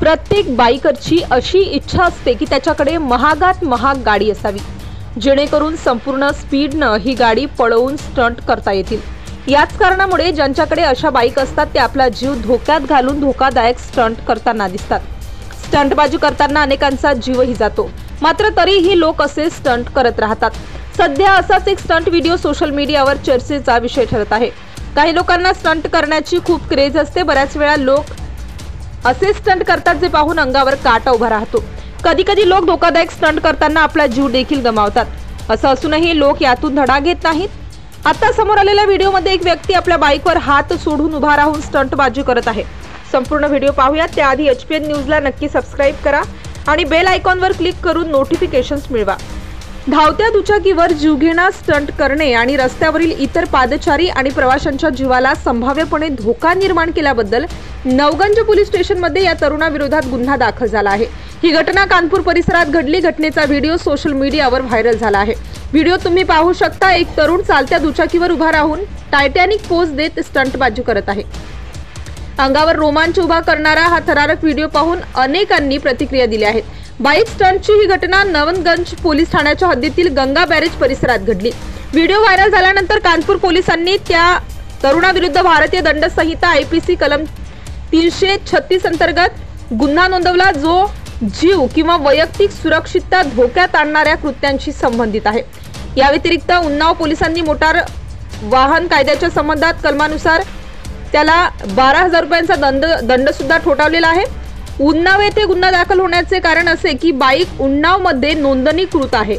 प्रत्येक बाईकरची अशी इच्छा असते की त्याच्याकडे महागात महाग गाडी असावी, जेणेकरून संपूर्ण स्पीडनं ही गाडी पळवून स्टंट करता येतील। याच कारणामुळे ज्यांच्याकडे अशा बाईक असतात ते आपला जीव धोक्यात घालून धोकादायक स्टंट करताना दिसतात। स्टंटबाजी करताना अनेकांचा जीवही जातो, मात्र तरीही लोक असे स्टंट करत राहतात। सध्या असाच एक स्टंट व्हिडिओ सोशल मीडियावर चर्चेचा विषय ठरत आहे। काही लोकांना स्टंट करण्याची खूप क्रेज असते। बऱ्याच वेळा लोक असे स्टंट करतात जे पाहून अंगावर काटा उभा राहतो। कधी कधी लोक धोकादायक स्टंट करताना आपला जीव देखील गमावतात। असं असूनही लोक यातून धडा घेत नाहीत। आता समोर आलेल्या व्हिडिओमध्ये एक व्यक्ती आपल्या बाईकवर हात सोडून उभा राहून स्टंटबाजी करत आहे। संपूर्ण व्हिडिओ पाहूयात त्याआधी HPN न्यूजला नक्की सबस्क्राइब करा आणि बेल आयकॉनवर क्लिक करून नोटिफिकेशन्स मिळवा। धावत्या दुचाकीवर जीवघेणा स्टंट करणे आणि रस्त्यावरील इतर पादचारी आणि प्रवाशांच्या जीवाला संभाव्यपणे धोका निर्माण केल्याबद्दल नवगंज पोलीस स्टेशनमध्ये या तरुणाविरोधात गुन्हा दाखल झाला आहे। ही घटना कानपूर परिसरात घडली। घटनेचा व्हिडिओ सोशल मीडियावर व्हायरल झाला आहे। व्हिडिओ तुम्ही पाहू शकता। एक तरुण चालत्या दुचाकीवर उभा राहून टायटॅनिक पोज देत स्टंटबाजी करत आहे। अंगावर रोमांच उभा करणारा हा थरारक व्हिडिओ पाहून अनेकांनी प्रतिक्रिया दिल्या आहेत। बाईक स्टंटची ही घटना नवगंज पोलीस ठाण्याच्या हद्दीतील गंगा बॅरेज परिसरात घडली। व्हिडिओ व्हायरल झाल्यानंतर कानपूर पोलिसांनी त्या तरुणाविरुद्ध भारतीय दंड संहिता IPC कलम 336 अंतर्गत गुन्हा नोंदवला, जो जीव किंवा वैयक्तिक सुरक्षितता धोक्यात आणणाऱ्या कृत्यांशी संबंधित आहे। या व्यतिरिक्त उन्नाव पोलिसांनी मोटार वाहन कायद्याच्या संबंधात कलमानुसार त्याला 12,000 रुपयांचा दंड सुद्धा ठोठावलेला आहे। उन्नाव येथे गुन्हा दाखल होण्याचे कारण असे की बाईक उन्नाव मध्ये नोंदणीकृत आहे।